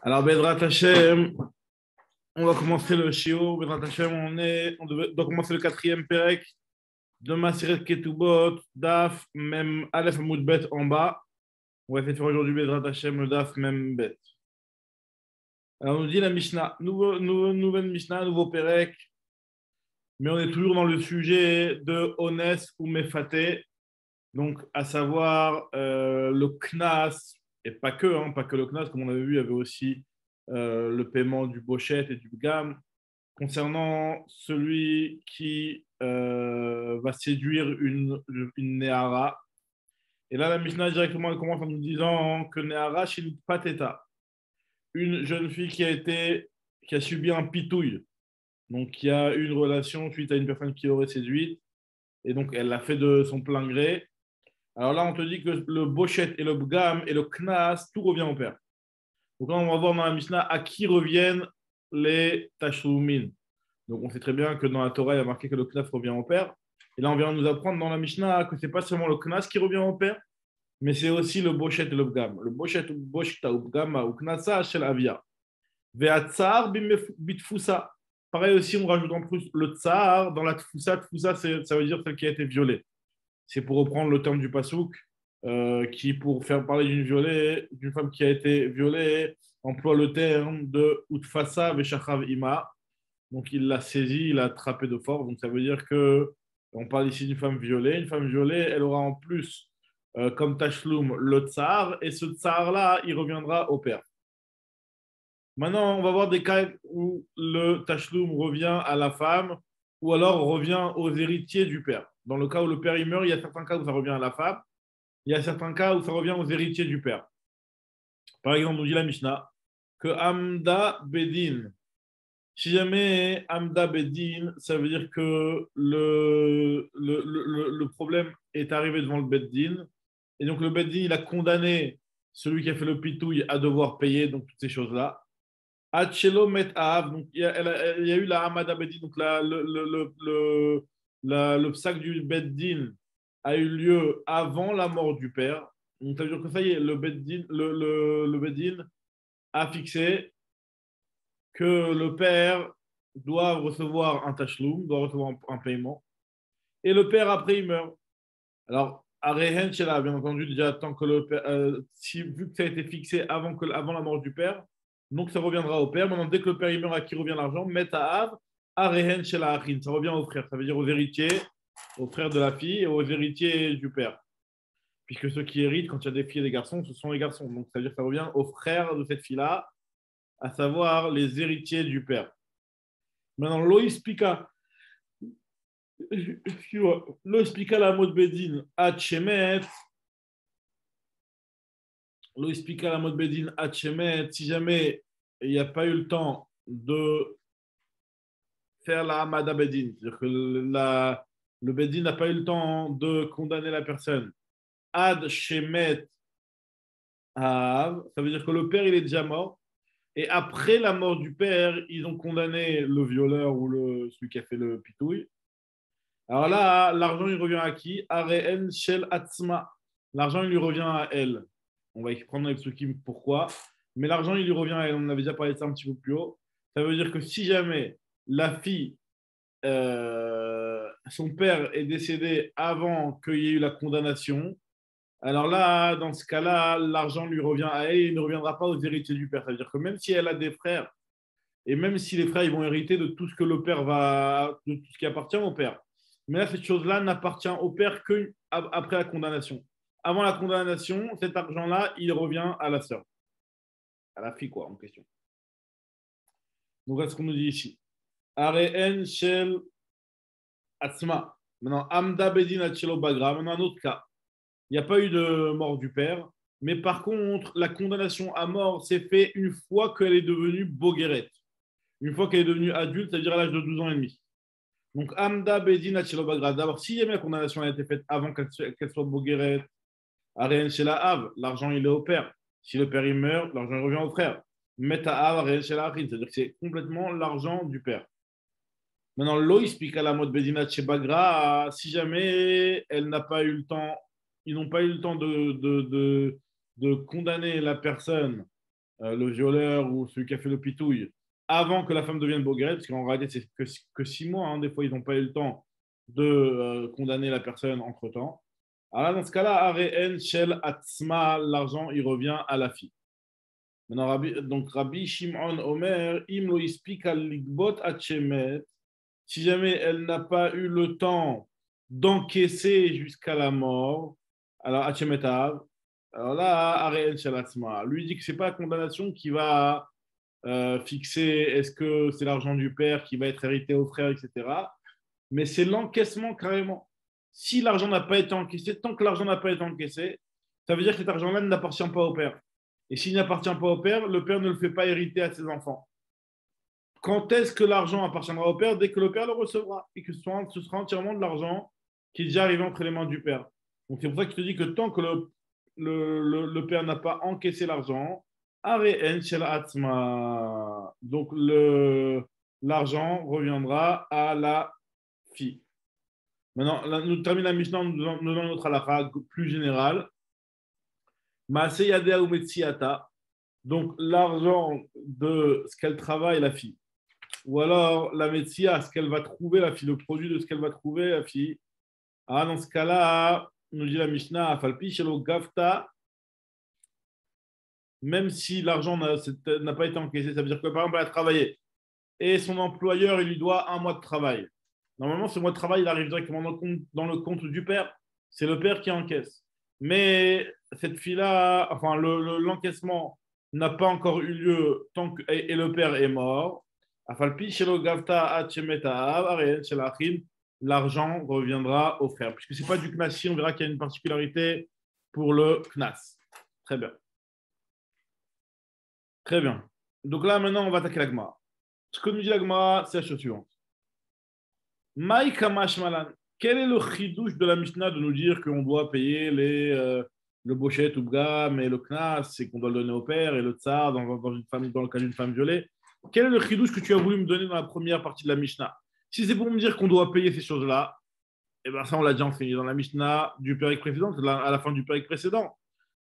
Alors, Bezrat Hashem, on va commencer le Shiur. Bezrat Hashem, doit commencer le quatrième Perek de Maseret Ketubot, Daf, même Aleph Amoud Bet en bas. On va essayer de faire aujourd'hui Bezrat Hashem, le Daf, même Bet. Alors, on nous dit la Mishnah, nouvelle Mishnah, nouveau Perek, mais on est toujours dans le sujet de Ones ou Mefate, donc à savoir le Knas, et pas que le Knas, comme on avait vu, il y avait aussi le paiement du Bochet et du Gam, concernant celui qui va séduire une Néhara. Et là, la Mishnah directement elle commence en nous disant que Néhara, c'est une pateta, une jeune fille qui a subi un pitouille, donc qui a eu une relation suite à une personne qui l'aurait séduite, et donc elle l'a fait de son plein gré. Alors là, on te dit que le Bochet et le Bgam et le Knas, tout revient au père. Donc là, on va voir dans la Mishnah à qui reviennent les Tashlumin. Donc on sait très bien que dans la Torah, il y a marqué que le Knas revient au père. Et là, on vient nous apprendre dans la Mishnah que ce n'est pas seulement le Knas qui revient au père, mais c'est aussi le Bochet et le Bgam. Le Bochet ou Boshta ou Bgam ou Knasa shel Avia. Ve'atzar bitfusa. Pareil aussi, on rajoute en plus le tsar dans la tfusa. Tfusa, ça veut dire celle qui a été violée. C'est pour reprendre le terme du Passouk, qui, pour faire parler d'une femme qui a été violée, emploie le terme de Utfasa Veshachav Ima. Donc, il l'a saisi, il l'a attrapé de force. Donc, ça veut dire que on parle ici d'une femme violée. Une femme violée, elle aura en plus, comme Tashloum, le tsar. Et ce tsar-là, il reviendra au père. Maintenant, on va voir des cas où le Tashloum revient à la femme ou alors revient aux héritiers du père. Dans le cas où le père il meurt, il y a certains cas où ça revient à la femme. Il y a certains cas où ça revient aux héritiers du père. Par exemple, nous dit la Mishnah que Amda Bedin, si jamais Amda Bedin, ça veut dire que le problème est arrivé devant le Beddin, et donc le Beddin, il a condamné celui qui a fait le pitouille à devoir payer donc toutes ces choses-là. Achelo met Av, donc il y a eu la Amada Bedin, donc le psaque du Beddin a eu lieu avant la mort du père. Donc ça veut dire que ça y est, le Beddin a fixé que le père doit recevoir un tachloum, doit recevoir un paiement, et le père après il meurt. Alors, Arehen Shela, bien entendu, déjà tant que le père, vu que ça a été fixé avant la mort du père, donc ça reviendra au père. Maintenant, dès que le père il meurt, à qui revient l'argent? Metaav, Arehen Shela Achin, ça revient aux frères, ça veut dire aux héritiers, aux frères de la fille et aux héritiers du père. Puisque ceux qui héritent, quand il y a des filles et des garçons, ce sont les garçons. Donc, ça veut dire que ça revient aux frères de cette fille-là, à savoir les héritiers du père. Maintenant, Loïs Pika, lo explica la mode bedin à Chemet, lo explica la mode bedin à Chemet, si jamais il n'y a pas eu le temps de faire la Hamada bedin, c'est-à-dire que le bedin n'a pas eu le temps de condamner la personne, ad Chemet Av, ça veut dire que le père il est déjà mort, et après la mort du père, ils ont condamné le violeur ou celui qui a fait le pitouille. Alors là, l'argent, il revient à qui? Areen Shel Atzma. L'argent, il lui revient à elle. On va y prendre avec ce qui pourquoi. Mais l'argent, il lui revient à elle. On avait déjà parlé de ça un petit peu plus haut. Ça veut dire que si jamais la fille, son père est décédé avant qu'il y ait eu la condamnation, alors là, dans ce cas-là, l'argent lui revient à elle et il ne reviendra pas aux héritiers du père. Ça veut dire que même si elle a des frères, et même si les frères ils vont hériter de tout ce que le père de tout ce qui appartient au père. Mais là, cette chose-là n'appartient au père qu'après la condamnation. Avant la condamnation, cet argent-là, il revient à la sœur, à la fille, quoi, en question. Donc, voilà ce qu'on nous dit ici. Areen shel Atzma. Maintenant, Amda Bedin Achelo Bagra. Maintenant, un autre cas. Il n'y a pas eu de mort du père. Mais par contre, la condamnation à mort s'est faite une fois qu'elle est devenue Bogueret. Une fois qu'elle est devenue adulte, c'est-à-dire à l'âge de 12 ans et demi. Donc, Amda Bedin Achilobagra. D'abord, si jamais la condamnation a été faite avant qu'elle soit Bogueret, Areen Shela Av, l'argent il est au père. Si le père il meurt, l'argent revient au frère. Meta Av, Areen Shela Achin, c'est-à-dire que c'est complètement l'argent du père. Maintenant, Loïs pique à la mode Bedina Chebagra, si jamais elle n'a pas eu le temps, ils n'ont pas eu le temps de condamner la personne le violeur ou celui qui a fait le pitouille, avant que la femme devienne bogueret, parce qu'en réalité, c'est que 6 mois, hein, des fois, ils n'ont pas eu le temps de condamner la personne entre-temps. Alors là, dans ce cas-là, Areen Shel Atzma, l'argent, il revient à la fille. Maintenant, donc Rabbi Shimon Omer, Im lo ispika ligbot atchemet, si jamais elle n'a pas eu le temps d'encaisser jusqu'à la mort, alors atchemetav, alors là, Areen Shel Atzma, lui dit que c'est pas la condamnation qui va fixer est-ce que c'est l'argent du père qui va être hérité au frère, etc. Mais c'est l'encaissement carrément. Si l'argent n'a pas été encaissé, tant que l'argent n'a pas été encaissé, ça veut dire que cet argent-là n'appartient pas au père. Et s'il n'appartient pas au père, le père ne le fait pas hériter à ses enfants. Quand est-ce que l'argent appartiendra au père? Dès que le père le recevra et que ce sera entièrement de l'argent qui est déjà arrivé entre les mains du père. Donc c'est pour ça que je te dis que tant que le père n'a pas encaissé l'argent, donc l'argent reviendra à la fille. Maintenant, là, nous terminons la Mishnah, nous donnons notre halakha plus générale. Maase yadea ou metsiata, donc l'argent de ce qu'elle travaille, la fille. Ou alors la metsia, ce qu'elle va trouver, la fille, le produit de ce qu'elle va trouver, la fille. Ah, dans ce cas-là, nous dit la Mishnah, falpi shelo gafta, même si l'argent n'a pas été encaissé, ça veut dire que par exemple, elle a travaillé et son employeur, il lui doit 1 mois de travail. Normalement, ce mois de travail, il arrive directement dans le compte du père. C'est le père qui encaisse. Mais cette fille-là, enfin, l'encaissement n'a pas encore eu lieu et le père est mort. L'argent reviendra au frère. Puisque ce n'est pas du Knassi, on verra qu'il y a une particularité pour le Knas. Très bien. Très bien. Donc là, maintenant, on va attaquer la Gemara. Ce que nous dit la Gemara, c'est la chose suivante. Maï Kamash Malan. Quel est le chidouche de la Mishnah de nous dire qu'on doit payer le bochet ou bgam et le knas, c'est qu'on doit le donner au père, et le tsar dans le cas d'une femme violée? Quel est le chidouche que tu as voulu me donner dans la première partie de la Mishnah? Si c'est pour me dire qu'on doit payer ces choses-là, eh ben ça, on l'a déjà enseigné dans la Mishnah du pérec précédent, à la fin du pérec précédent.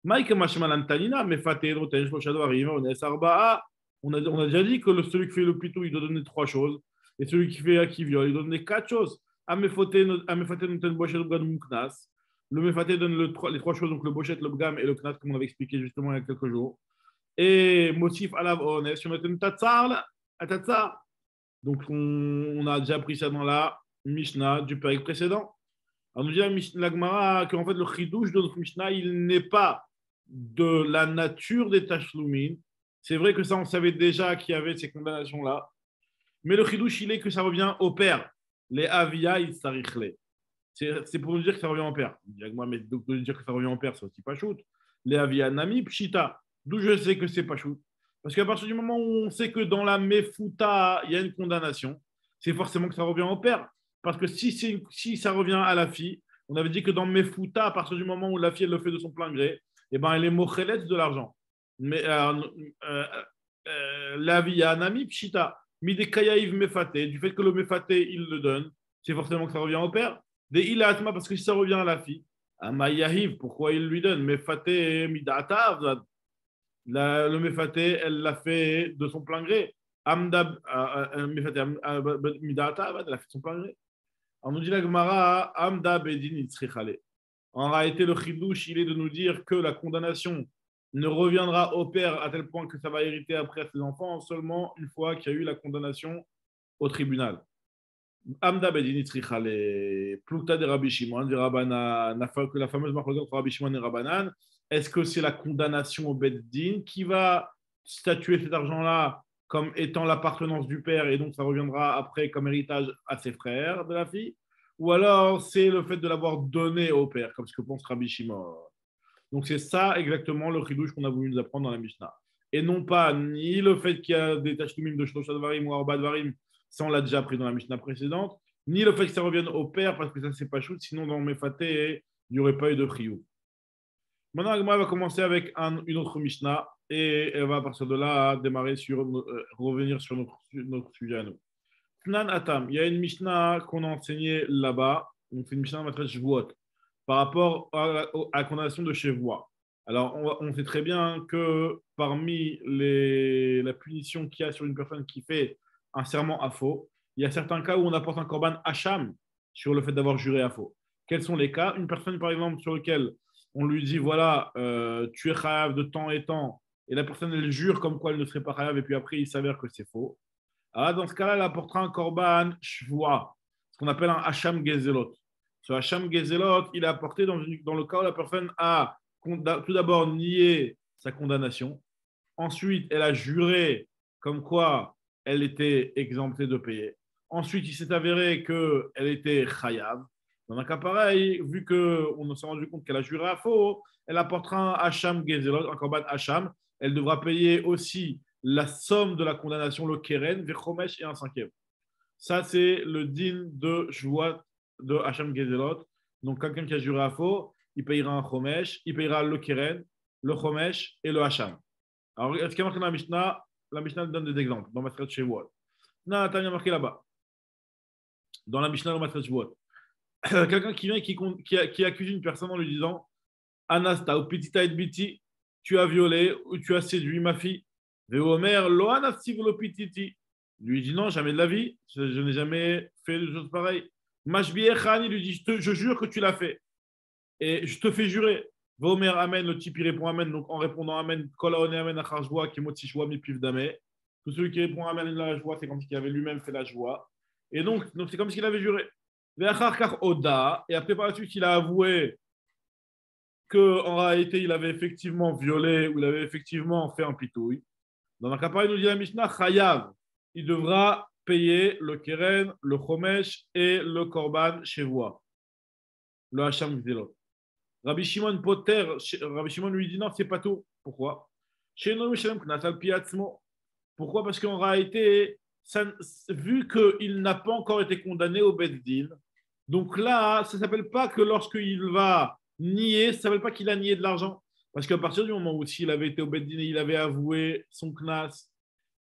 Maï Kamash Malan Tanina, mais Fatero, Tenesh, Loshadvarim, Ones Arba'a. On a déjà dit que celui qui fait le pitou, il doit donner 3 choses. Et celui qui fait qui viole, il doit donner 4 choses. Amefaté noten bochet le bgam knas. Le mefaté donne les 3 choses, donc le bochet, le bgam et le knas, comme on avait expliqué justement il y a quelques jours. Et motif alav ones, sur noten tatsar, tatsar. Donc on a déjà pris ça dans la Mishnah du pérec précédent. Alors nous dit la Gemara qu'en fait le chidouche de notre Mishnah, il n'est pas de la nature des tashlumin. C'est vrai que ça, on savait déjà qu'il y avait ces condamnations-là. Mais le chidouche, il est que ça revient au père. Les avia, il s'arichle. C'est pour nous dire que ça revient au père. Mais donc de dire que ça revient au père, c'est aussi pas shoot. Les avia nami pshita. D'où je sais que c'est pas shoot. Parce qu'à partir du moment où on sait que dans la mefuta, il y a une condamnation, c'est forcément que ça revient au père. Parce que si ça revient à la fille, on avait dit que dans mefuta, à partir du moment où la fille elle le fait de son plein gré, eh ben, elle est mochelet de l'argent. Mais la via nami pshita. Midekayaïv mefaté, du fait que le mefaté, il le donne, c'est forcément que ça revient au père. Des ilatma, parce que si ça revient à la fille. Amayahiv, pourquoi il lui donne? Mefaté midatav. Le mefaté, elle l'a fait de son plein gré. Amdab, mefaté midatav, elle l'a fait de son plein gré. On nous dit la Gemara, Amdab edin itzrichale. En réalité, le chidouche, il est de nous dire que la condamnation ne reviendra au père à tel point que ça va hériter après à ses enfants seulement une fois qu'il y a eu la condamnation au tribunal. Amda bedini trichale, plukta de Rabbi Shimon, de Rabbanan, que la fameuse marque entre Rabbi Shimon et Rabbanan. Est-ce que c'est la condamnation au Beddin qui va statuer cet argent-là comme étant l'appartenance du père et donc ça reviendra après comme héritage à ses frères de la fille? Ou alors c'est le fait de l'avoir donné au père, comme ce que pense Rabbi Shimon? Donc c'est ça exactement le chidouche qu'on a voulu nous apprendre dans la Mishnah. Et non pas ni le fait qu'il y a des tashlumin de Shlosha Dvarim ou Arba Dvarim, ça on l'a déjà appris dans la Mishnah précédente, ni le fait que ça revienne au père parce que ça c'est pas shoot, sinon dans Mefaté, il n'y aurait pas eu de chiyuv. Maintenant, Agma va commencer avec une autre Mishnah et elle va à partir de là démarrer revenir sur notre sujet à nous. Tnan Atam, il y a une Mishnah qu'on a enseignée là-bas, on fait une Mishnah Matrech Shvuot par rapport à la condamnation de Shevoua. Alors, on sait très bien que parmi la punition qu'il y a sur une personne qui fait un serment à faux, il y a certains cas où on apporte un korban hacham sur le fait d'avoir juré à faux. Quels sont les cas? Une personne, par exemple, sur laquelle on lui dit, voilà, tu es chayav de temps et temps, et la personne, elle jure comme quoi elle ne serait pas chayav, et puis après, il s'avère que c'est faux. Alors, dans ce cas-là, elle apportera un korban shvua, ce qu'on appelle un hacham gezelot. Ce hacham gezelot, il est apporté dans le cas où la personne a tout d'abord nié sa condamnation. Ensuite, elle a juré comme quoi elle était exemptée de payer. Ensuite, il s'est avéré qu'elle était chayav. Dans un cas pareil, vu qu'on s'est rendu compte qu'elle a juré à faux, elle apportera un hacham gezelot, un korban hacham. Elle devra payer aussi la somme de la condamnation, le keren, vechomesh et un cinquième. Ça, c'est le din de joie de hacham gezelot. Donc, quelqu'un qui a juré à faux, il payera un chomesh, il payera le keren, le chomesh et le hacham. Alors, est-ce qu'il y a marqué dans la Mishnah donne des exemples dans Maseret Shavuot. Non, t'as bien marqué là-bas. Dans la Mishnah, dans Maseret Shavuot. Quelqu'un qui vient et qui accuse une personne en lui disant Anasta ou Pitita et Biti, tu as violé ou tu as séduit ma fille. Veomer, lo anasti lo pititi. Lui dit non, jamais de la vie, je n'ai jamais fait de choses pareilles. Mashbiechan, il lui dit je jure que tu l'as fait. Et je te fais jurer. Vomer Amen, le type il répond Amen, donc en répondant Amen, Kol Aone Amen Achar Joie, qui moti Joie, mi piv Damé. Tout celui qui répond Amen la joie, c'est comme s'il avait lui-même fait la joie. Et donc c'est comme s'il avait juré. Ve'achar Kach Oda, et après par la suite, il a avoué qu'en réalité, il avait effectivement violé ou il avait effectivement fait un pitouille. Dans un cas pareil, nous dit la Mishnah, Chayav, il devra payer le keren, le chomesh et le korban shevoa, le hacham gzilot. Rabbi Shimon Poter, Rabbi Shimon lui dit non, c'est pas tout. Pourquoi? Pourquoi? Parce qu'en réalité, vu qu'il n'a pas encore été condamné au Beddin, donc là, ça ne s'appelle pas que lorsqu'il va nier, ça ne s'appelle pas qu'il a nié de l'argent. Parce qu'à partir du moment où s'il avait été au Beddin et il avait avoué son knas,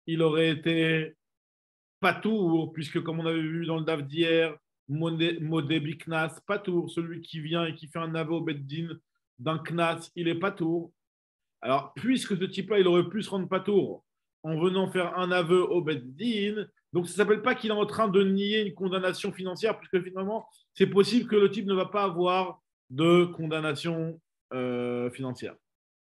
il aurait été patour, puisque comme on avait vu dans le DAF d'hier, Modébi Knas, patour, celui qui vient et qui fait un aveu au Beddin d'un Knas, il est patour. Alors, puisque ce type-là, il aurait pu se rendre patour en venant faire un aveu au Beddin, donc ça ne s'appelle pas qu'il est en train de nier une condamnation financière, puisque finalement, c'est possible que le type ne va pas avoir de condamnation financière.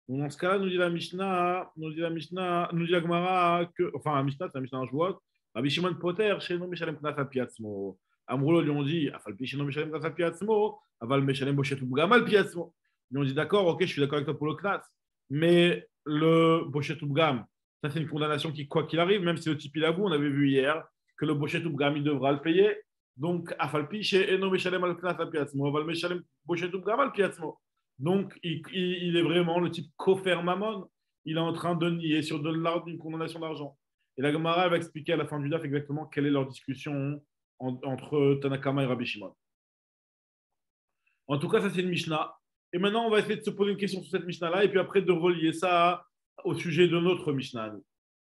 Donc, dans ce cas-là, nous dit la Mishnah, nous dit la Gemara, enfin, la Mishnah, c'est la Mishnah en jouot, Rabbi Shimon Poter, chez nous, Meshalem Knas al Piatzmo. Amroulo lui ont dit, Afal Pichino Meshalem Knas al Piatzmo, Aval Meshalem Boshet Ubgam al Piatzmo. Ils ont dit, d'accord, ok, je suis d'accord avec toi pour le Knas, mais le Boshet Ubgam, ça c'est une condamnation qui, quoi qu'il arrive, même si le type il avoue, on avait vu hier que le Boshet Ubgam, il devra le payer. Donc, Afal Pichino Meshalem al Knas al Piatzmo, Aval Meshalem Boshet Ubgam al Piatzmo. Donc, il est vraiment le type Kofer Mamon. Il est en train de nier sur de l'ordre d'une condamnation d'argent. Et la Gemara va expliquer à la fin du DAF exactement quelle est leur discussion entre Tanakama et Rabbi Shimon. En tout cas, ça c'est une Mishnah. Et maintenant, on va essayer de se poser une question sur cette Mishnah-là et puis après de relier ça au sujet de notre Mishnah.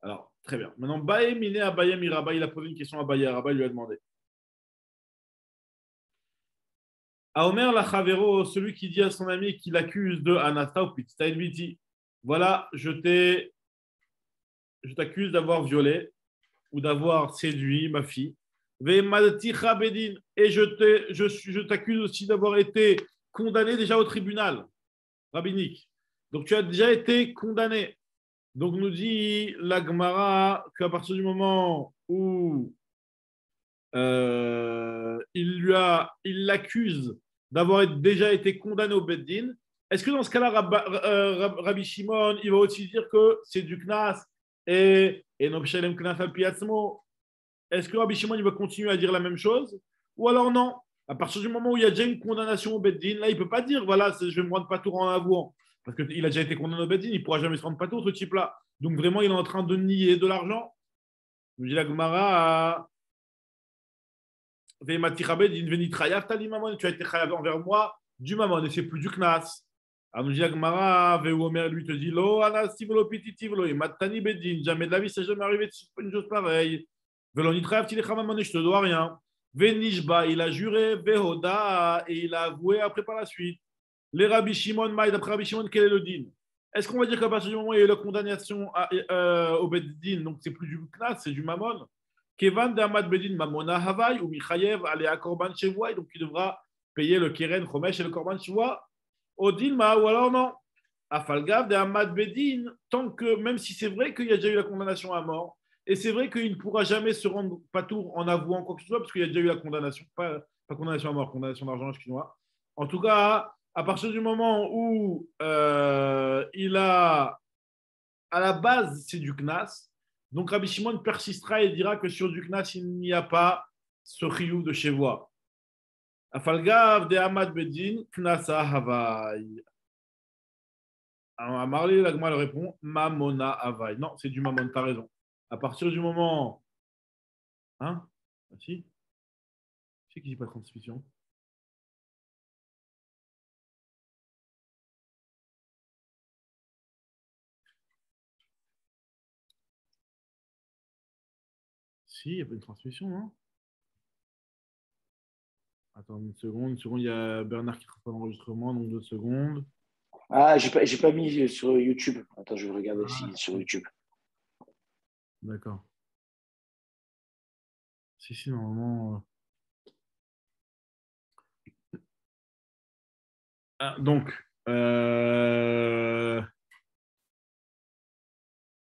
Alors, très bien. Maintenant, Bae Mine Abaye Miraba, il a posé une question à Abaye. Abaye lui a demandé. À Omer Lachavero, celui qui dit à son ami qu'il accuse de Anasta ou Pitsta Biti, voilà, je t'accuse d'avoir violé ou d'avoir séduit ma fille. Et je t'accuse aussi d'avoir été condamné déjà au tribunal rabbinique. Donc tu as déjà été condamné. Donc nous dit la Gemara qu'à partir du moment où il l'accuse d'avoir déjà été condamné au Beddin, est-ce que dans ce cas-là, Rabbi Shimon, il va aussi dire que c'est du Knas et Nobshalem Knas al Piatzmo? Est-ce que Rabbi Shimon il va continuer à dire la même chose? Ou alors non? À partir du moment où il y a déjà une condamnation au Beddin, là, il ne peut pas dire voilà, je vais me rendre patour en avouant. Parce qu'il a déjà été condamné au Beddin, il ne pourra jamais se rendre patour, ce type-là. Donc vraiment, il est en train de nier de l'argent. Nous dit la Gemara tu as été chayav envers moi du maman, et c'est plus du knas. Alors nous dit la Gemara, Omer lui te dit Lo, anas tivlo pititivlo, et matani bedin, jamais de la vie, c'est jamais arrivé une chose pareille. Velonitrayav tilechamamane, je te dois rien. Venishba, il a juré, Vehoda, et il a avoué après par la suite. Les Rabbi Shimon, Maïd, après Rabbi Shimon, quel est le din? est-ce qu'on va dire qu'à partir du moment où il y a eu la condamnation au Beddin, donc c'est plus du Knas, c'est du Mammon? Kevan de Hamad Bedin Mamona Havaï ou Michayev Alea Korban Shevoua, donc il devra payer le Keren Chomesh et le Korban Shevoua. Odilma, ou alors non. Afalgav de Hamad Bedin, tant que, même si c'est vrai qu'il y a déjà eu la condamnation à mort, et c'est vrai qu'il ne pourra jamais se rendre patour en avouant quoi que ce soit, parce qu'il y a déjà eu la condamnation, pas condamnation à mort, condamnation d'argent, excuse-moi. En tout cas, à partir du moment où il a, à la base, c'est du Knas, donc Rabbi Shimon persistera et dira que sur du Knas, il n'y a pas ce chiyuv de Shevoa. Afalgav de Hamad Bedin, Knasa Havaï. Alors, à Marley, l'Agma le répond Mamona Havaï. Non, c'est du Mamon, t'as raison. À partir du moment. Hein? Ah, si? C'est qui dit pas de transmission? Si, il y a pas une transmission, non? Attends une seconde, il y a Bernard qui transforme l'enregistrement, donc 2 secondes. Ah, j'ai pas mis sur YouTube. Attends, je vais regarder si sur YouTube. D'accord. Si, normalement. Ah, donc, ouais,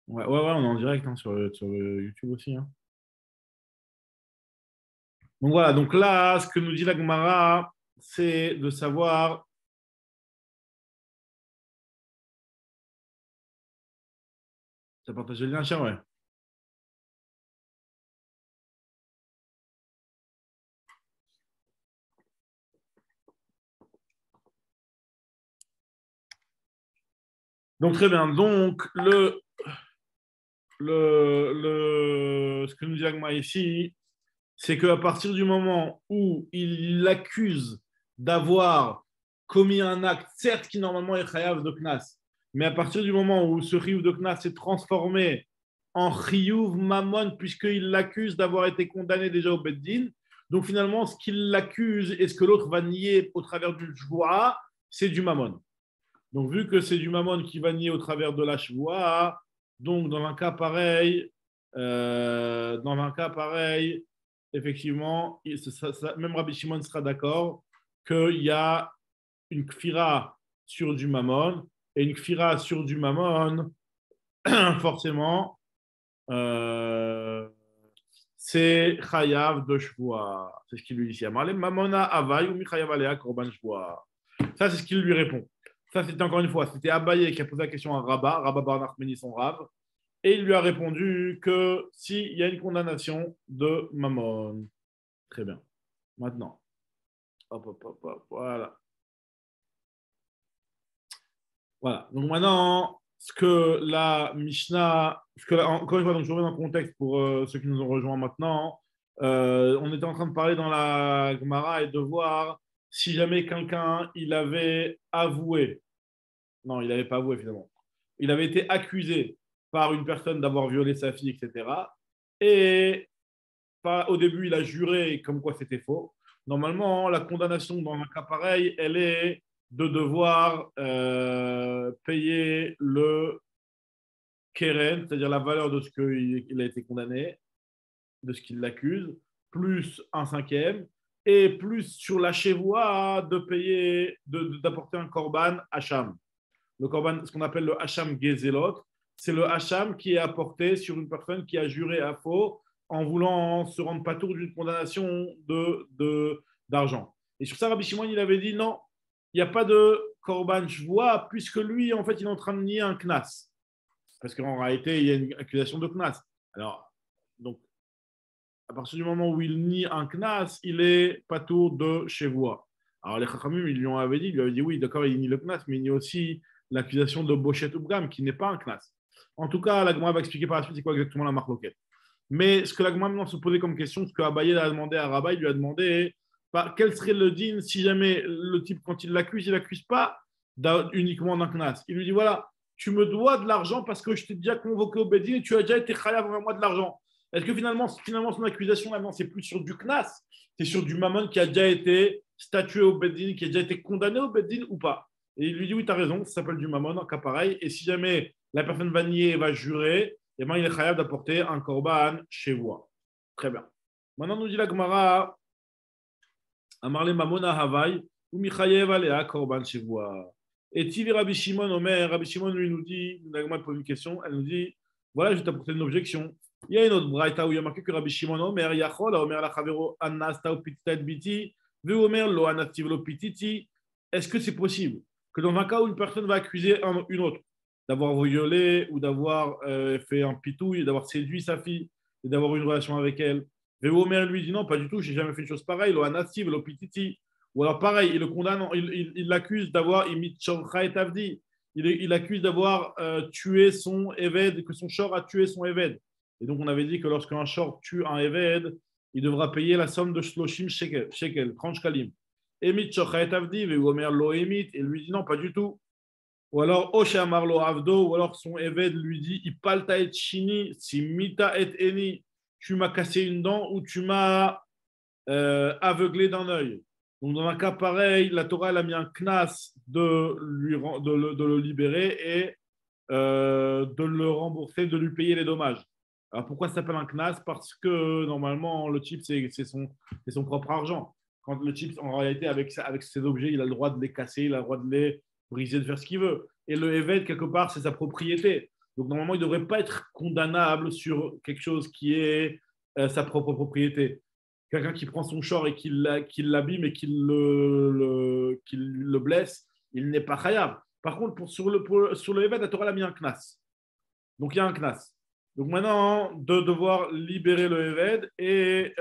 on est en direct hein, sur YouTube aussi. Hein. Donc voilà, donc là, ce que nous dit la Gemara, c'est de savoir. Tu as partagé le lien, cher, ouais. Donc très bien. Donc ce que nous dit Agma ici, c'est qu'à partir du moment où il l'accuse d'avoir commis un acte, certes qui normalement est chayav de Knas, mais à partir du moment où ce chiyuv de Knas s'est transformé en chiyuv mamon, puisqu'il l'accuse d'avoir été condamné déjà au Beddin, donc finalement, ce qu'il l'accuse et ce que l'autre va nier au travers du Jvoa, c'est du mamon. Donc, vu que c'est du mammon qui va nier au travers de la chevoie, donc dans un cas pareil, effectivement, même Rabbi Shimon sera d'accord qu'il y a une kfira sur du mammon et une kfira sur du mammon, forcément, c'est chayav de chevoie. C'est ce qu'il lui dit ici. Mamona avay ou mi chayav alea korban chevoie. Ça, c'est ce qu'il lui répond. Ça, c'était encore une fois, c'était Abaye qui a posé la question à Rabba Bar Nachmani, son Rav, et il lui a répondu que s'il y a une condamnation de Mammon. Très bien. Maintenant, hop, voilà. Voilà. Donc maintenant, ce que la Mishnah, encore une fois, donc je remets dans le contexte pour ceux qui nous ont rejoints maintenant, on était en train de parler dans la Gemara et de voir si jamais quelqu'un, il avait avoué. Non, il n'avait pas avoué finalement. Il avait été accusé par une personne d'avoir violé sa fille, etc. Et au début, il a juré comme quoi c'était faux. Normalement, la condamnation dans un cas pareil, elle est de devoir payer le keren, c'est-à-dire la valeur de ce qu'il a été condamné, de ce qu'il l'accuse, plus un cinquième, et plus sur la chevoie de payer, d'apporter un korban hacham. Le korban, ce qu'on appelle le hacham gezelot, c'est le hacham qui est apporté sur une personne qui a juré à faux en voulant se rendre patour d'une condamnation d'argent. Et sur ça, Rabbi Shimon, il avait dit non, il n'y a pas de korban shvoa, puisque lui, en fait, il est en train de nier un knas. Parce qu'en réalité, il y a une accusation de knas. Alors, donc, à partir du moment où il nie un knas, il est patour de chevoa. Alors, les chachamim, ils lui avaient dit oui, d'accord, il nie le knas, mais il nie aussi l'accusation de Bochet Ubgam, qui n'est pas un knas. En tout cas, la Gemara va expliquer par la suite c'est quoi exactement la marloquette. Mais ce que la Gemara maintenant se posait comme question, ce que Abaye a demandé à Rabat, il lui a demandé quel serait le din si jamais le type, quand il l'accuse pas uniquement d'un knas. Il lui dit voilà, tu me dois de l'argent parce que je t'ai déjà convoqué au Bedin et tu as déjà été chayav avec moi de l'argent. Est-ce que finalement son accusation, maintenant, c'est plus sur du knas, c'est sur du mammon qui a déjà été statué au Bedin, qui a déjà été condamné au Bedin ou pas? Et il lui dit, oui, tu as raison, ça s'appelle du mammon, un cas pareil. Et si jamais la personne va nier, va jurer, eh ben, il est chayav d'apporter un korban chez vous. Très bien. Maintenant, nous dit la Gemara, Amarle Mamona Havaï, ou Michayev Alea Korban chez vous. Et Tivi Rabbi Shimon Omer, Rabbi Shimon lui nous dit, la Gemara pose une question, elle nous dit, voilà, je vais t'apporter une objection. Il y a une autre braïta où il y a marqué que Rabbi Shimon Omer, Yachol, Omer la Chavero, Anasta ou Pitita Biti, Ve Omer lo Anastiv lo Pititi. Est-ce que c'est possible que dans un cas où une personne va accuser une autre d'avoir violé ou d'avoir fait un pitouille, d'avoir séduit sa fille et d'avoir une relation avec elle, Ve Omer lui dit non, pas du tout, j'ai jamais fait une chose pareille, lo Anastiv lo Pititi. Ou alors pareil, il le condamne, il l'accuse d'avoir imit Shorcha et Tavdi. Il accuse d'avoir tué son Eved, que son Shor a tué son Eved. Et donc, on avait dit que lorsqu'un Shor tue un Eved, il devra payer la somme de Shloshim shekel, 30 shkalim. Emit Shorcha et Tavdi, et Omer lo emit, et lui dit non, pas du tout. Ou alors, Oshamar lo avdo, ou alors son Eved lui dit, Ipalta et Shini, si mita et eni, tu m'as cassé une dent ou tu m'as aveuglé d'un œil. Donc, dans un cas pareil, la Torah elle a mis un knas de le libérer et de le rembourser, de lui payer les dommages. Alors, pourquoi ça s'appelle un knas? Parce que normalement, le type, c'est son propre argent. Quand le type, en réalité, avec ses objets, il a le droit de les casser, il a le droit de les briser, de faire ce qu'il veut. Et le Eved, quelque part, c'est sa propriété. Donc, normalement, il ne devrait pas être condamnable sur quelque chose qui est sa propre propriété. Quelqu'un qui prend son short et qui l'abîme et qui le blesse, il n'est pas khayab. Par contre, sur le Eved, la Torah a mis un knas. Donc, il y a un knas. Donc, maintenant, de devoir libérer le Eved. Et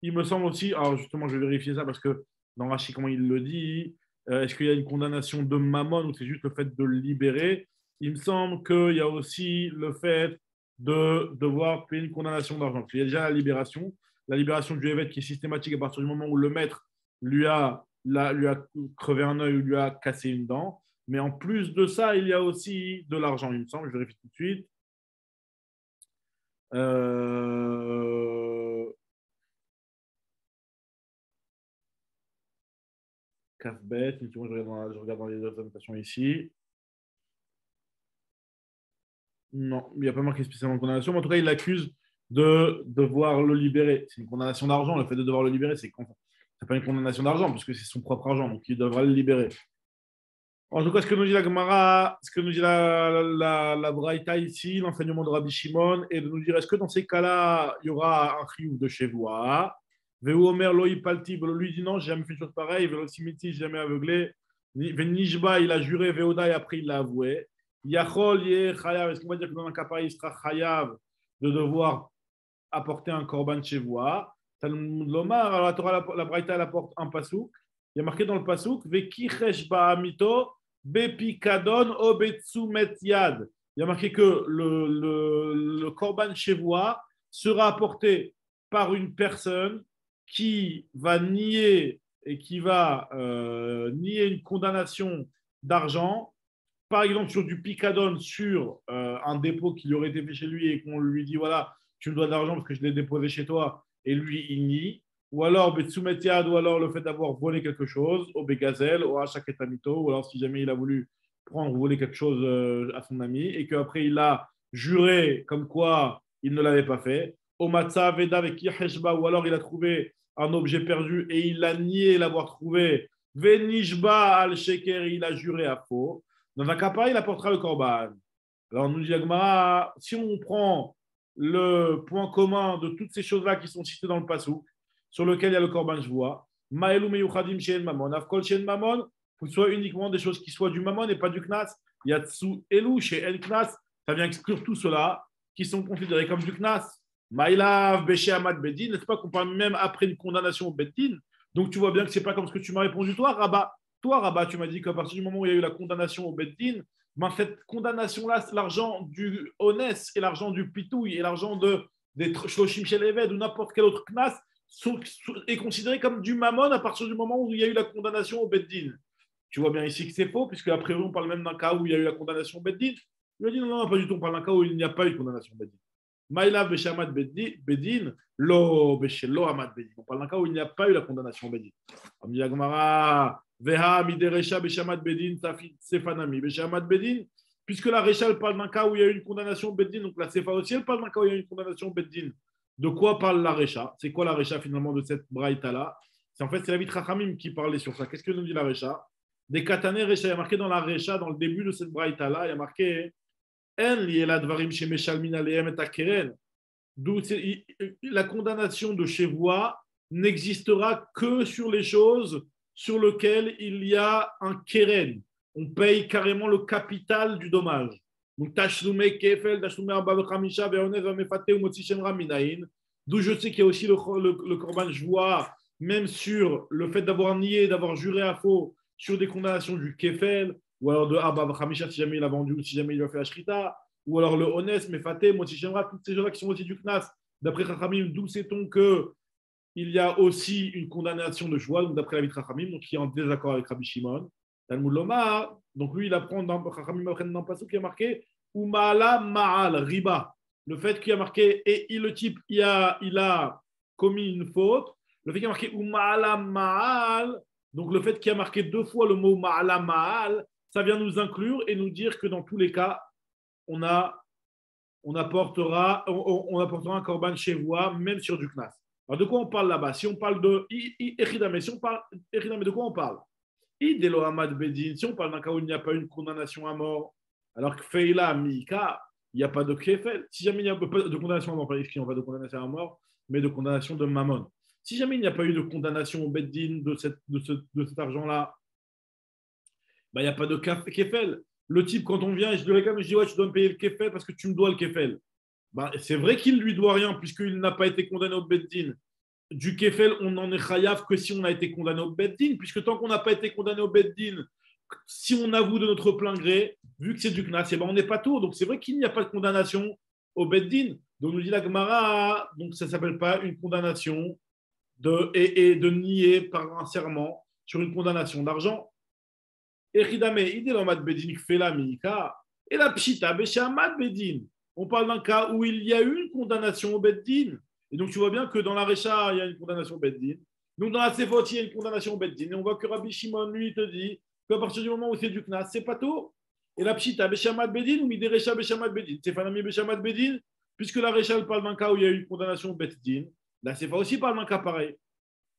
il me semble aussi, alors justement, je vais vérifier ça parce que dans Rashi, comment il le dit, est-ce qu'il y a une condamnation de mammon ou c'est juste le fait de le libérer? Il me semble qu'il y a aussi le fait de devoir payer une condamnation d'argent. Il y a déjà la libération du Eved qui est systématique à partir du moment où le maître lui a crevé un œil ou lui a cassé une dent. Mais en plus de ça, il y a aussi de l'argent, il me semble. Je vérifie tout de suite. Kafbet, je regarde dans les représentations ici. Non, il n'y a pas marqué spécialement de condamnation, mais en tout cas, il l'accuse de devoir le libérer. C'est une condamnation d'argent, le fait de devoir le libérer, c'est pas une condamnation d'argent, puisque c'est son propre argent, donc il devra le libérer. En tout cas, ce que nous dit la Gemara, ce que nous dit la Braïta ici, l'enseignement de Rabbi Shimon, et de nous dire est-ce que dans ces cas-là, il y aura un chiyuv de Shevoa? Veu Omer Loi Palti, lui dit non, j'ai jamais fait une chose pareille, Velo Simiti, j'ai jamais aveuglé. Venishba, il a juré, Veoda, et après il l'a avoué. Yachol, Yeh, Chayav, est-ce qu'on va dire que dans un cas pareil, il sera Chayav de devoir apporter un korban Shevoa? Talmud Lomar, alors la Torah, la Braïta, elle apporte un pasouk. Il y a marqué dans le pasouk, Vekichesh Ba'amito, Bepikadon Obetsumet Yad. Il y a marqué que le korban Shevoa sera apporté par une personne qui va nier et qui va nier une condamnation d'argent, par exemple sur du picadon, sur un dépôt qui aurait été fait chez lui et qu'on lui dit voilà, tu me dois de l'argent parce que je l'ai déposé chez toi, et lui il nie. Ou alors Betsumet Yad, ou alors le fait d'avoir volé quelque chose, au Begazel, au Hachaketamito, ou alors si jamais il a voulu prendre ou voler quelque chose à son ami, et qu'après il a juré comme quoi il ne l'avait pas fait, au Matza Veda avec Yaheshba, ou alors il a trouvé un objet perdu et il a nié l'avoir trouvé, Venishba al Sheker, il a juré à faux. Dans un cas pareil, il apportera le korban. Alors nous dit Agmara, si on prend le point commun de toutes ces choses-là qui sont citées dans le Passouk, sur lequel il y a le korban shvoa, Ma'elu meyuchadim she'en mamon, afkol she'en mamon, faut que ce soit uniquement des choses qui soient du mamon et pas du knas. Yatsu elu she'en knas, ça vient exclure tout cela qui sont considérés comme du knas. Maïlav beshe amad bedin, n'est-ce pas qu'on parle même après une condamnation au bedin? Donc tu vois bien que c'est pas comme ce que tu m'as répondu toi, Rabat. Toi, Rabat, tu m'as dit qu'à partir du moment où il y a eu la condamnation au bedin, ben cette condamnation-là, c'est l'argent du honest et l'argent du pitouille et l'argent des shloshim shel eved ou n'importe quel autre knas est considéré comme du mammon à partir du moment où il y a eu la condamnation au Beddin. Tu vois bien ici que c'est faux, puisque a priori on parle même d'un cas où il y a eu la condamnation au Beddin. Il a dit non, non, pas du tout, on parle d'un cas où il n'y a pas eu de condamnation au Beddin. Maïla Beshamat Bedin, Lo Beshelo Amad Bedin. On parle d'un cas où il n'y a pas eu la condamnation au Bedin. Amdi Agmara, Veha Mideresha Beshamat Bedin, Sefanami Beshamat Bedin. Puisque la Récha parle d'un cas où il y a eu une condamnation au Beddin, donc la Sefa aussi elle parle d'un cas où il y a eu une condamnation au Beddin. De quoi parle la Récha? C'est quoi la Récha finalement de cette braïta-là? C'est en fait c'est la Vitra Khamim qui parlait sur ça. Qu'est-ce que nous dit la Récha? Des Katané Récha, il y a marqué dans la Récha, dans le début de cette braïta-là, il y a marqué En liela dvarim shemeshalmin alehem et akeren. D'où la condamnation de Shevoa n'existera que sur les choses sur lesquelles il y a un keren. On paye carrément le capital du dommage. Donc, Tashlume Kefel, Tashlume Abba Khamisha, Veonez, Vamefate, ou Motsichem Raminaïn. D'où je sais qu'il y a aussi le Korban Shvoa, même sur le fait d'avoir nié, d'avoir juré à faux sur des condamnations du Kefel, ou alors de Abba Khamisha, si jamais il a vendu, ou si jamais il a fait la Shrita, ou alors le Ones, Mefate, Motsichem Ra, toutes ces choses-là qui sont aussi du Knas. D'après Chachamim, d'où sait-on que il y a aussi une condamnation de Shvoa, donc d'après la Vitra Chachamim, donc qui est en désaccord avec Rabbi Shimon. Talmud Lomar, donc lui, il apprend dans le passage qui a marqué Umala Ma'al, Riba. Le fait qu'il a marqué, et le type, il a commis une faute. Le fait qu'il a marqué Umala Ma'al, donc le fait qu'il a marqué 2 fois le mot Ma'ala Ma'al, ça vient nous inclure et nous dire que dans tous les cas, on apportera un korban shevoa, même sur du knas. Alors de quoi on parle là-bas? Si on parle de Echidame, de quoi on parle? Si on parle d'un cas où il n'y a pas une condamnation à mort, alors que Feila Mika, il n'y a pas de Kefel. Si jamais il n'y a pas de condamnation à mort, pas de condamnation à mort, mais de condamnation de Mammon. Si jamais il n'y a pas eu de condamnation au Beddin de cet argent-là, il n'y a pas de Kefel. Le type, quand on vient et je lui réclame, je dis ouais, tu dois me payer le Kefel parce que tu me dois le Kefel. C'est vrai qu'il ne lui doit rien puisqu'il n'a pas été condamné au Beddin. Du Kefel, on n'en est chayav que si on a été condamné au Beddin, puisque tant qu'on n'a pas été condamné au Beddin, si on avoue de notre plein gré, vu que c'est du Knas, on n'est pas tout. Donc c'est vrai qu'il n'y a pas de condamnation au Beddin. Donc nous dit la Gemara, donc ça ne s'appelle pas une condamnation et de nier par un serment sur une condamnation d'argent. Echidame, idélomat Beddin, fela miika, et la pshita, beshamat Beddin. On parle d'un cas où il y a eu une condamnation au Beddin. Et donc, tu vois bien que dans la Récha, il y a une condamnation au Beddin. Donc, dans la Sefot, il y a une condamnation au Beddin. Et on voit que Rabbi Shimon, lui, il te dit qu'à partir du moment où c'est du Knas, c'est pas tout. Et la Pshita, Beshamat Beddin, ou Miderecha Beshamat Beddin. C'est Fanami Beshamat Beddin, puisque la Récha, elle parle d'un cas où il y a eu une condamnation au Beddin. La Sefa aussi parle d'un cas pareil.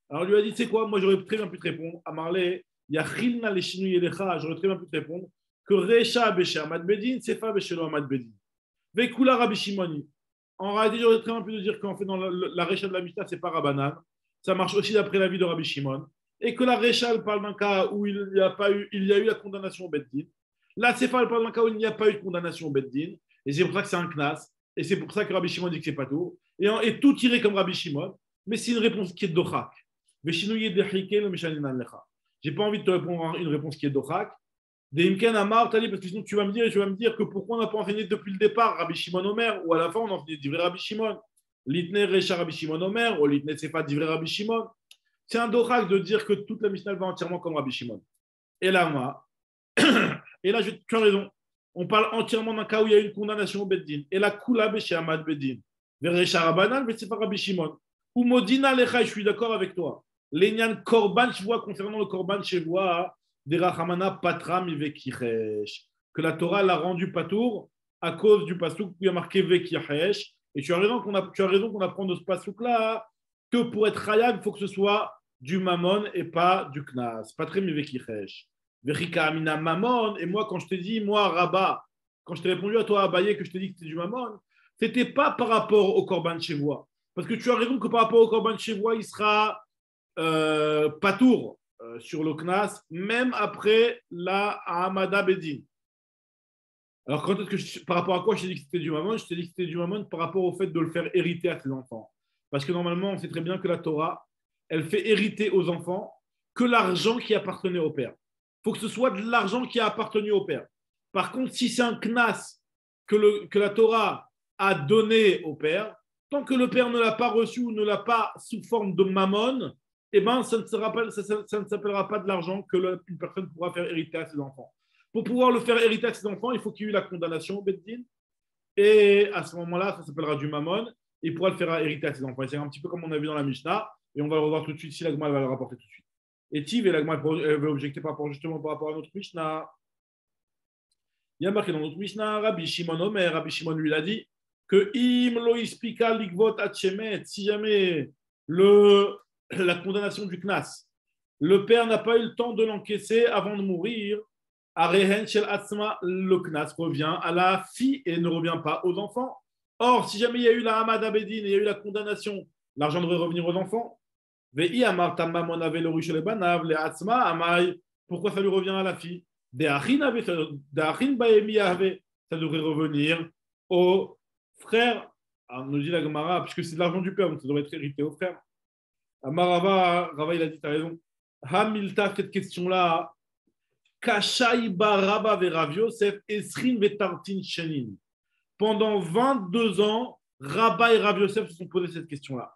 Alors, lui a dit, c'est quoi? Moi, j'aurais très bien pu te répondre. À Marley, il y a Chilna les Shinu Yelecha, j'aurais très bien pu te répondre que Récha Beshamat Beddin, Sefa Beshelo Amad Beddin. Vekula Rabbi Shimoni. En réalité, j'aurais très bien pu dire qu'en fait, dans la Récha de la Mishnah, c'est pas Rabbanan. Ça marche aussi d'après l'avis de Rabbi Shimon. Et que la Récha parle d'un cas où il y a eu la condamnation au Beddin. La Sefa parle d'un cas où il n'y a pas eu de condamnation au Beddin. Et c'est pour ça que c'est un Knas. Et c'est pour ça que Rabbi Shimon dit que c'est pas tout. Et tout tiré comme Rabbi Shimon. Mais c'est une réponse qui est dochak. J'ai pas envie de te répondre une réponse qui est dochak. Des Imken Amar, parce que sinon tu vas me dire que pourquoi on n'a pas enseigné depuis le départ Rabbi Shimon Omer, ou à la fin on enseigne d'Ivrei Rabbi Shimon. L'Itne Recha Rabbi Shimon Omer, ou l'Itne Sefa d'Ivrei Rabbi Shimon. C'est un dorak de dire que toute la Mishnah va entièrement comme Rabbi Shimon. Et là, tu as raison. On parle entièrement d'un cas où il y a une condamnation au Beddin. Et la Kula Beshe Amad Beddin. Verecha Rabbanan, mais c'est pas Rabbi Shimon. Ou Modina Lecha, je suis d'accord avec toi. L'Enyan Korban, je vois concernant le Korban, je vois. Que la Torah l'a rendu patour à cause du pasouk où il y a marqué Vekiresh. Et tu as raison qu'on apprend de ce pasouk-là que pour être Khayab, il faut que ce soit du Mammon et pas du Knas. Pas très Vekiresh. Vechika Amina Mammon. Et moi, quand je t'ai dit, moi, Rabat, quand je t'ai répondu à toi, Abaye, que je t'ai dit que c'était du Mammon, c'était pas par rapport au Korban Shevoa. Parce que tu as raison que par rapport au Korban Shevoa, il sera patour. Sur le Knas, même après la Hamada Bedin. Alors, par rapport à quoi je t'ai dit que c'était du Mammon? Je t'ai dit que c'était du Mammon par rapport au fait de le faire hériter à ses enfants. Parce que normalement, on sait très bien que la Torah, elle fait hériter aux enfants que l'argent qui appartenait au père. Il faut que ce soit de l'argent qui a appartenu au père. Par contre, si c'est un Knas que la Torah a donné au père, tant que le père ne l'a pas reçu ou ne l'a pas sous forme de Mammon, eh ben, ça ne s'appellera pas de l'argent que une personne pourra faire hériter à ses enfants. Pour pouvoir le faire hériter à ses enfants, il faut qu'il y ait eu la condamnation au Beddin. Et à ce moment-là, ça s'appellera du mammon. Il pourra le faire hériter à ses enfants. C'est un petit peu comme on a vu dans la Mishnah. Et on va le revoir tout de suite si l'agma va le rapporter tout de suite. Et Tiv et l'agma veut objecter par rapport à notre Mishnah. Il y a marqué dans notre Mishnah, Rabbi Shimon Omer, Rabbi Shimon lui a dit que im lo ispika ligvot atchemet, si jamais la condamnation du Knas, le père n'a pas eu le temps de l'encaisser avant de mourir, Arehen shel Atzma, le Knas revient à la fille et ne revient pas aux enfants. Or, si jamais il y a eu la Hamad Abedin et il y a eu la condamnation, l'argent devrait revenir aux enfants. Vei amar tamma mon ave le riche le banav le Atzma amai, pourquoi ça lui revient à la fille? Ça devrait revenir aux frères. Alors, nous dit la Gemara, puisque c'est de l'argent du père, donc ça devrait être hérité aux frères. Amarava, Rava, il a dit, tu as raison. Hamilta, cette question-là, Kashaïba Rabba Verav Yosef, Esrin Vetartin Shenin. Pendant 22 ans, Rabba et Rav Yosef se sont posés cette question-là.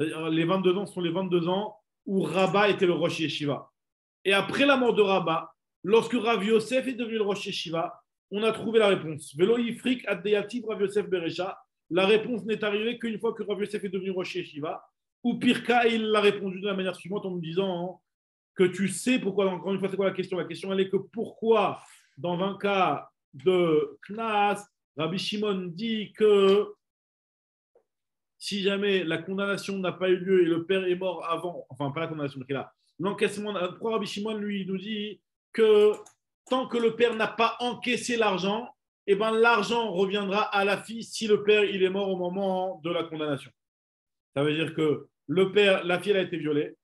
Les 22 ans sont les 22 ans où Rabba était le Rosh Yeshiva. Et après la mort de Rabba, lorsque Rav Yosef est devenu le Rosh Yeshiva, on a trouvé la réponse. Velo Yifrik Addeyativ Rav Yosef Berecha. La réponse n'est arrivée qu'une fois que Rav Yosef est devenu Rosh Yeshiva. Ou pire cas, il l'a répondu de la manière suivante en me disant que tu sais pourquoi. Encore une fois, c'est quoi la question? La question, elle est que pourquoi, dans un cas de Knas, Rabbi Shimon dit que si jamais la condamnation n'a pas eu lieu et le père est mort avant, enfin, pas la condamnation, mais là, l'encaissement, pourquoi Rabbi Shimon, lui, nous dit que tant que le père n'a pas encaissé l'argent, eh ben, l'argent reviendra à la fille si le père il est mort au moment de la condamnation. Ça veut dire que le père, la fille elle a été violée.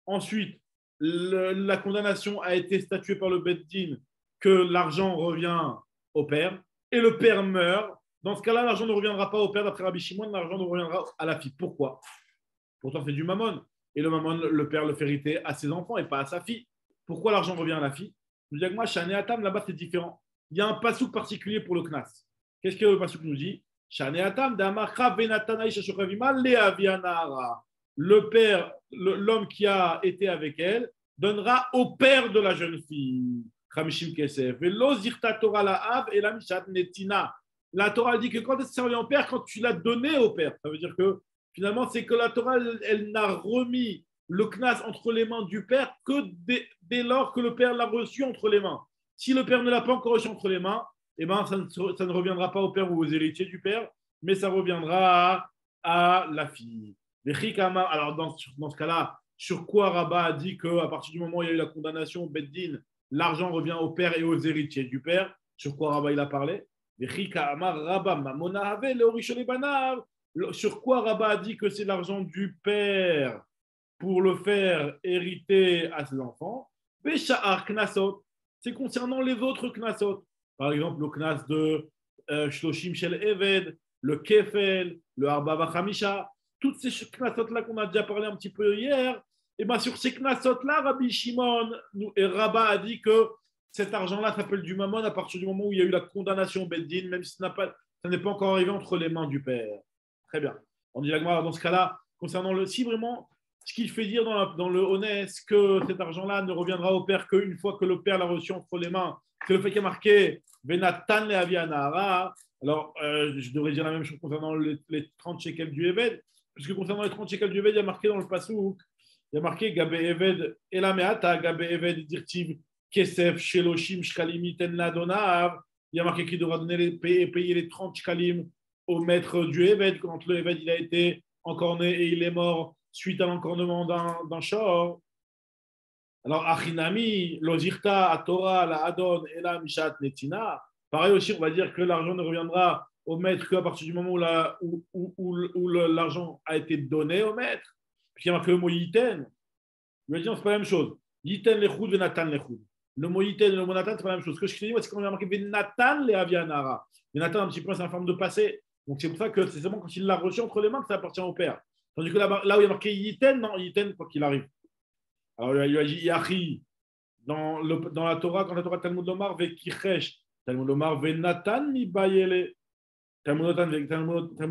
Ensuite, la condamnation a été statuée par le Beth Din que l'argent revient au père et le père meurt. Dans ce cas-là, l'argent ne reviendra pas au père. D'après Rabbi Shimon, l'argent ne reviendra à la fille. Pourquoi? Pourtant, c'est du mammon. Et le mammon, le père le fait hériter à ses enfants et pas à sa fille. Pourquoi l'argent revient à la fille? Je dis que moi, Shane Atam, là-bas, c'est différent. Il y a un passouk particulier pour le Knas. Qu'est-ce que le passouk nous dit? Shane Atam, Damakra Benatanaï Shashokravima, Leavianara. Le père, l'homme qui a été avec elle, donnera au père de la jeune fille. Khamishim Kesef. Velo Zirta Torah la Av et la Mishat Netina. La Torah dit que quand est-ce que ça revient au père? Quand tu l'as donné au père. Ça veut dire que finalement, c'est que la Torah, elle n'a remis le Knas entre les mains du père que dès lors que le père l'a reçu entre les mains. Si le père ne l'a pas encore reçu entre les mains, eh ben, ça ne reviendra pas au père ou aux héritiers du père, mais ça reviendra à la fille. Alors, dans ce cas-là, sur quoi Rabba a dit qu'à partir du moment où il y a eu la condamnation au Beddin, l'argent revient au père et aux héritiers du père? Sur quoi Rabba il a parlé? Sur quoi Rabba a dit que c'est l'argent du père pour le faire hériter à ses enfants? C'est concernant les autres knasot. Par exemple, le knas de Shloshim Shel Eved, le Kefel, le Arba Vachamisha, toutes ces knasot-là qu'on a déjà parlé un petit peu hier, et bien sur ces knasot-là, Rabbi Shimon et Rabba a dit que cet argent-là s'appelle du mammon à partir du moment où il y a eu la condamnation Beddin, même si ça n'est pas encore arrivé entre les mains du père. Très bien. On dit dans ce cas-là, concernant si vraiment, ce qu'il fait dire dans le Honès que cet argent-là ne reviendra au père qu'une fois que le père l'a reçu entre les mains, c'est le fait qu'il y a marqué Benatan le Avianara. Alors, je devrais dire la même chose concernant les 30 shekels du Eved, puisque concernant les 30 shekels du Eved, il y a marqué dans le Passouk, il y a marqué Gabe Eved Elameata, Gabe Eved Dirtiv Kesef Sheloshim Shkalim Iten Ladonav. Il y a marqué qu'il devra payer les 30 shkalim au maître du Eved quand le Eved il a été encorné et il est mort suite à l'encornement d'un shor. Alors, Achinami, Lozirta, Torah, la Adon, et la Mishat, Netina. Pareil aussi, on va dire que l'argent ne reviendra au maître qu'à partir du moment où l'argent a été donné au maître. Puis il y a marqué le mot Yiten. Il va dire, c'est pas la même chose. Yiten lechoud, venatan lechoud. Le mot Yiten et le mot Natan, c'est pas la même chose. Ce que je te dis, c'est qu'on a marqué venatan le Avianara. Venatan, un petit peu, c'est une forme de passé. Donc c'est pour ça que c'est seulement quand il l'a reçu entre les mains que ça appartient au père. Tandis que là où il y a marqué Yiten, non, Yiten, quoi qu'il arrive. Alors il a dit Yachi dans la Torah, quand la Torah Talmud Lomar Vekichesh, Talmud Lomar Venatan mi bayele. Talmud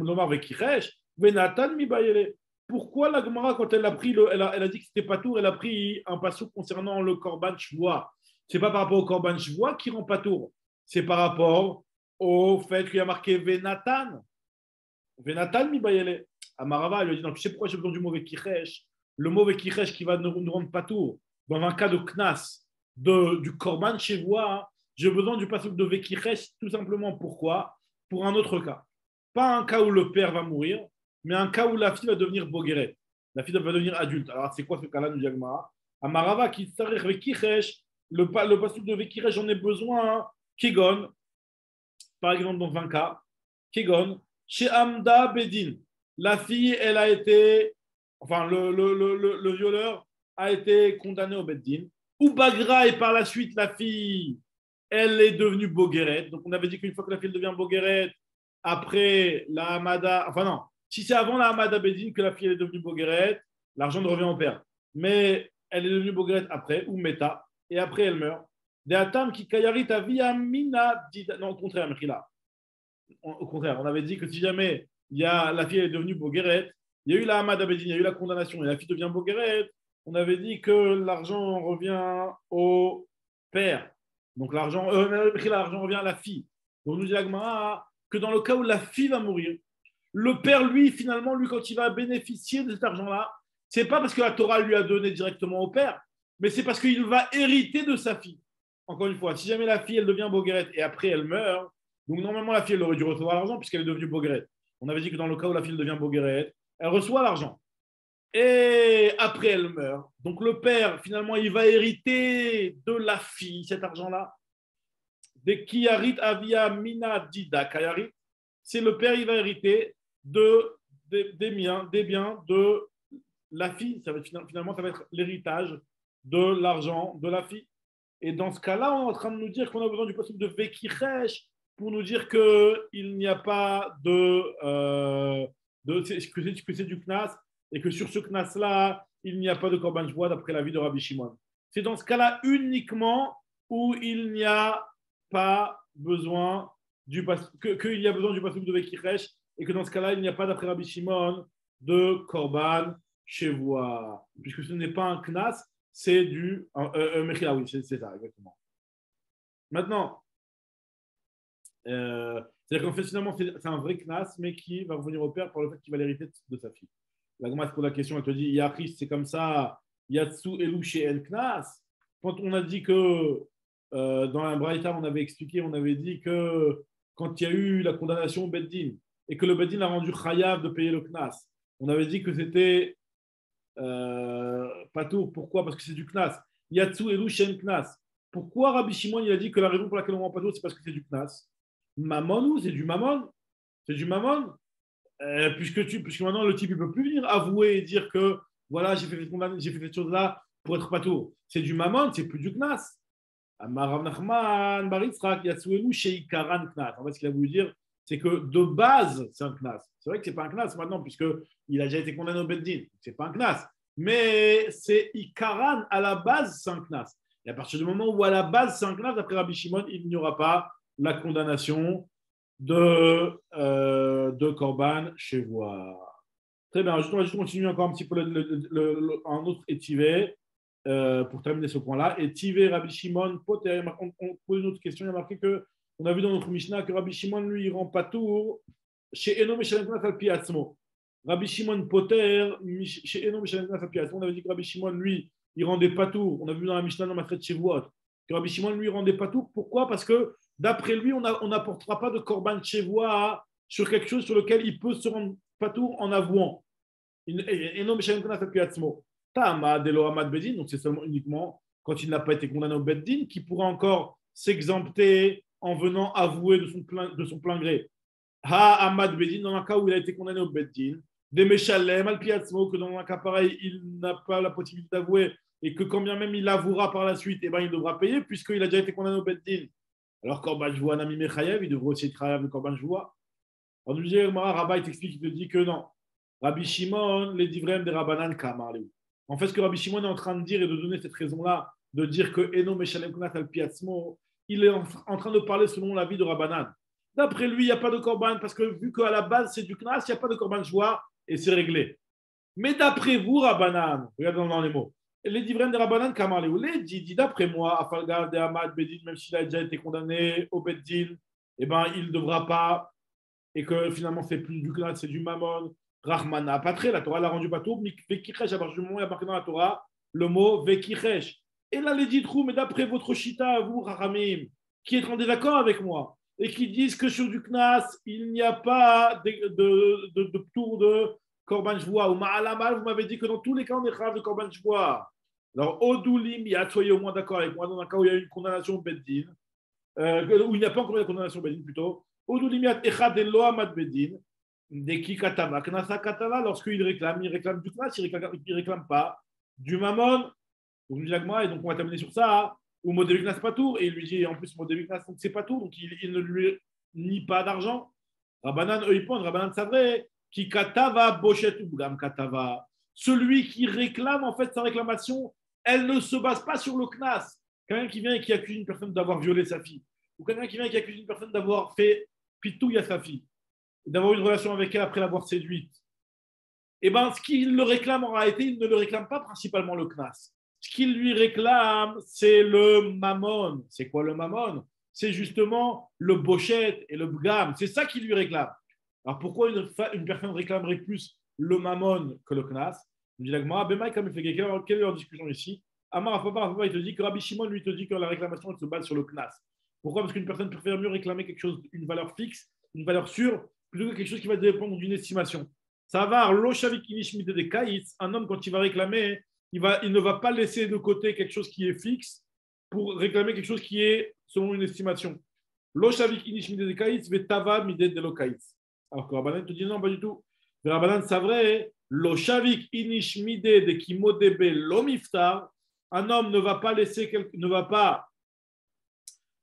Lomar Vekichesh, Venatan mi bayele. Pourquoi la Gemara, quand elle a pris elle a dit que c'était pas tour, elle a pris un passouk concernant le Korban Shvoa? C'est pas par rapport au Korban Shvoa qui rend pas tour, c'est par rapport au fait qu'il y a marqué Venatan. Venatan mi bayele. Amarava, il lui dit, non, tu sais pourquoi j'ai besoin du mauvais kichesh? Le mauvais kichesh qui va nous rendre pas tour. Dans un cas de knas, du korban chez vous, j'ai besoin du passage de vekichesh tout simplement. Pourquoi? Pour un autre cas. Pas un cas où le père va mourir, mais un cas où la fille va devenir bogueret. La fille va devenir adulte. Alors, c'est quoi ce cas-là, nous dit Agmara? Amarava, qui s'arrête vekichesh, le passage de vekichesh, j'en ai besoin. Kegon, par exemple, dans 20 cas, Kegon, chez Amda Bedin, la fille, elle a été, enfin, le violeur a été condamné au Beddin. Ou Bagra, et par la suite, la fille, elle est devenue Bogueret. Donc, on avait dit qu'une fois que la fille devient Bogueret, après la Hamada, enfin non, si c'est avant la Hamada Beddin que la fille est devenue Bogueret, l'argent ne revient au père. Mais elle est devenue Bogueret après, ou Meta, et après elle meurt. De Atam qui kayarit via mina dida. Non, au contraire, Mechila. Au contraire, on avait dit que si jamais la fille est devenue Bogueret, il y a eu la Hamad Abedin, il y a eu la condamnation, et la fille devient Bogueret, on avait dit que l'argent revient au père. Donc l'argent revient à la fille. Donc nous dit l'Agmara que dans le cas où la fille va mourir, le père, lui, finalement, quand il va bénéficier de cet argent-là, c'est pas parce que la Torah lui a donné directement au père, mais c'est parce qu'il va hériter de sa fille. Encore une fois, si jamais la fille, elle devient Bogueret et après elle meurt, donc normalement la fille, elle aurait dû recevoir l'argent puisqu'elle est devenue Bogueret. On avait dit que dans le cas où la fille devient Bogueret, elle reçoit l'argent. Et après elle meurt. Donc le père, finalement, il va hériter de la fille cet argent-là. Des Kiyarit Avia Mina Dida Kayarit, c'est le père, il va hériter des biens de la fille. Finalement, ça va être l'héritage de l'argent de la fille. Et dans ce cas-là, on est en train de nous dire qu'on a besoin du principe de Vekiresh pour nous dire qu'il n'y a pas que c'est du Knas et que sur ce Knas-là, il n'y a pas de Korban Shvoah d'après l'avis de Rabbi Shimon. C'est dans ce cas-là uniquement où il n'y a pas besoin qu'il y a besoin du principe de Vekiresh et que dans ce cas-là, il n'y a pas d'après Rabbi Shimon de Korban Shvoah. Puisque ce n'est pas un Knas, c'est du Mechila, oui, c'est ça, exactement. Maintenant, c'est-à-dire qu'en fait, finalement, c'est un vrai Knas, mais qui va revenir au père par le fait qu'il va l'hériter de sa fille. La Gemara pose la question, elle te dit Yachis, c'est comme ça, Yatsu Elu El Knas. Quand on a dit que dans la Braïta, on avait expliqué, on avait dit que quand il y a eu la condamnation au Beddin et que le Beddin a rendu Chayav de payer le Knas, on avait dit que c'était pas tout. Pourquoi? Parce que c'est du Knas. Yatsu Elu Shen Knas. Pourquoi Rabbi Shimon il a dit que la raison pour laquelle on rend pas tout, c'est parce que c'est du Knas? Mammon ou c'est du Mammon? C'est du Mammon. Puisque maintenant le type ne peut plus venir avouer et dire que voilà, j'ai fait cette chose-là pour être patour. C'est du Mammon, c'est plus du Knas. Amarav Nachman, Baritzrak, Yatsu Elu Sheikaran Knas. En fait, ce qu'il a voulu dire, c'est que de base, c'est un Knas. C'est vrai que ce n'est pas un Knas maintenant, puisqu'il a déjà été condamné au Beddin. Ce n'est pas un Knas. Mais c'est Ikaran, à la base, c'est un Knas. Et à partir du moment où à la base, c'est un Knas, d'après Rabbi Shimon, il n'y aura pas la condamnation de Korban Shvoah. Très bien. On va juste continuer encore un petit peu un autre étivé pour terminer ce point-là. Étivé, Rabbi Shimon, Poter. On pose une autre question. Il y a marqué qu'on a vu dans notre Mishnah que Rabbi Shimon, lui, il rend pas tour chez Eno Meshalem Knas al Pi Atzmo. Rabbi Shimon Poter, chez Eno Meshalem Knas al Pi Atzmo. On avait dit que Rabbi Shimon, lui, il rendait pas tour. On a vu dans la Mishnah, dans Masret Shavuot, que Rabbi Shimon, lui, rendait pas tour. Pourquoi? Parce que d'après lui, on n'apportera pas de Korban Shvoah sur quelque chose sur lequel il peut se rendre pas tour en avouant. Eno Meshalem Knas al Pi Atzmo. Ta'amad Elo Amad Beddin, donc c'est seulement uniquement quand il n'a pas été condamné au Beddin qui pourra encore s'exempter en venant avouer de son plein gré. Ha Amad Beddin, dans un cas où il a été condamné au Beddin, des Meshalem al Pi Atzmo, que dans un cas pareil, il n'a pas la possibilité d'avouer et que quand bien même il avouera par la suite, eh ben, il devra payer puisqu'il a déjà été condamné au Beddin. Alors Korban Shvoah Nami Mechayev, il devrait aussi être Chayav de Korban Shvoah. Alors nous disons, Rabbi t'explique, il te dit que non. Rabbi Shimon, les divrem des Rabbanan Kamarli. En fait, ce que Rabbi Shimon est en train de dire et de donner cette raison-là, de dire que Eno Meshalem Knas al Pi Atzmo, il est en train de parler selon l'avis de Rabbanan. D'après lui, il n'y a pas de Korban parce que vu qu'à la base c'est du Knas, il n'y a pas de Korban Shvoah et c'est réglé. Mais d'après vous, Rabbanan, regardez dans les mots, les divrem des Rabbanan Kamarli, les dit d'après moi, Afalgar de Hamad Beddin, même s'il a déjà été condamné au Beddin, eh ben, il ne devra pas, et que finalement, c'est plus du Knas, c'est du Mammon, Rahmana, pas très, la Torah l'a rendu pas tout, Vekichesh, à partir du moment où il y a marqué dans la Torah le mot Vekichesh. Et là, les Ditrou, mais d'après votre Shita, vous, Rahamim, qui êtes en désaccord avec moi, et qui disent que sur du Knas, il n'y a pas de tour de Korban Shvoa, ou Ma'alamal, vous m'avez dit que dans tous les cas, on est grave de Korban Shvoa. Alors, Odoulim, soyez au moins d'accord avec moi, dans un cas où il y a une condamnation Beddin, où il n'y a pas encore eu la condamnation Beddin plutôt, Odulimiat Echad Elo Amad Beddin, Deki Katava, Knasa Katava, lorsqu'il réclame du Knas, il ne réclame pas du Mammon, donc il et donc on va terminer sur ça, ou Modévi Knas pas tout, et il lui dit en plus Modévi Knas, donc c'est pas tout, donc il ne lui nie pas d'argent. Rabbanan, eux, ils pensent, Rabbanan, c'est vrai, qui Katava, Bochet ou Gam Katava, celui qui réclame en fait sa réclamation, elle ne se base pas sur le Knas. Quelqu'un qui vient et qui accuse une personne d'avoir violé sa fille, ou quelqu'un qui vient et qui accuse une personne d'avoir fait pitouille à sa fille, d'avoir une relation avec elle après l'avoir séduite. Eh bien, ce qu'il le réclame en réalité, il ne le réclame pas principalement le Knas. Ce qu'il lui réclame, c'est le Mammon. C'est quoi le Mammon? C'est justement le Bochet et le Bgam. C'est ça qu'il lui réclame. Alors pourquoi une personne réclamerait plus le Mammon que le Knas? Il dit l'Agmara, Bemaï, comme il fait quelqu'un, quelle est leur discussion ici? Amar Papa, il te dit que Rabbi Shimon lui te dit que la réclamation elle se base sur le Knas. Pourquoi? Parce qu'une personne préfère mieux réclamer quelque chose, une valeur fixe, une valeur sûre, plutôt que quelque chose qui va dépendre d'une estimation. Ça va, un homme, quand il va réclamer, il ne va pas laisser de côté quelque chose qui est fixe pour réclamer quelque chose qui est selon une estimation. Alors que Rabbanan te dit non, pas du tout. Mais Rabbanan, c'est vrai, un homme ne va pas laisser, ne va pas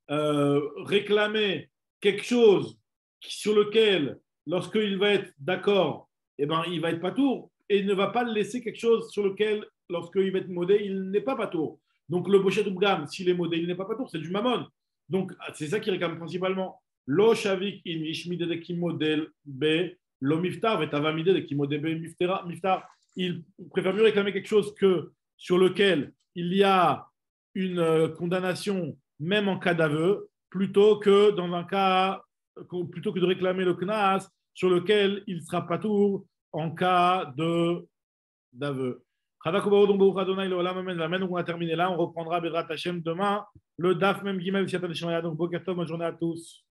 réclamer quelque chose sur lequel, lorsqu'il va être d'accord, eh ben, il va être patour, et il ne va pas laisser quelque chose sur lequel, lorsqu'il va être modé, il n'est pas patour. Donc le bochet d'Ubgam, s'il est modé, il n'est pas patour, c'est du mammon. Donc c'est ça qui réclame principalement. Lo shavik in ishmide de kimodel b lo miftar vetavamide de kimode b miftar. Il préfère mieux réclamer quelque chose que sur lequel il y a une condamnation, même en cas d'aveu, plutôt que dans un cas, plutôt que de réclamer le knas sur lequel il sera patour en cas d'aveu. On a terminé là, on reprendra Bezrat Hashem demain, le DAF même Gimel, donc bonne journée à tous.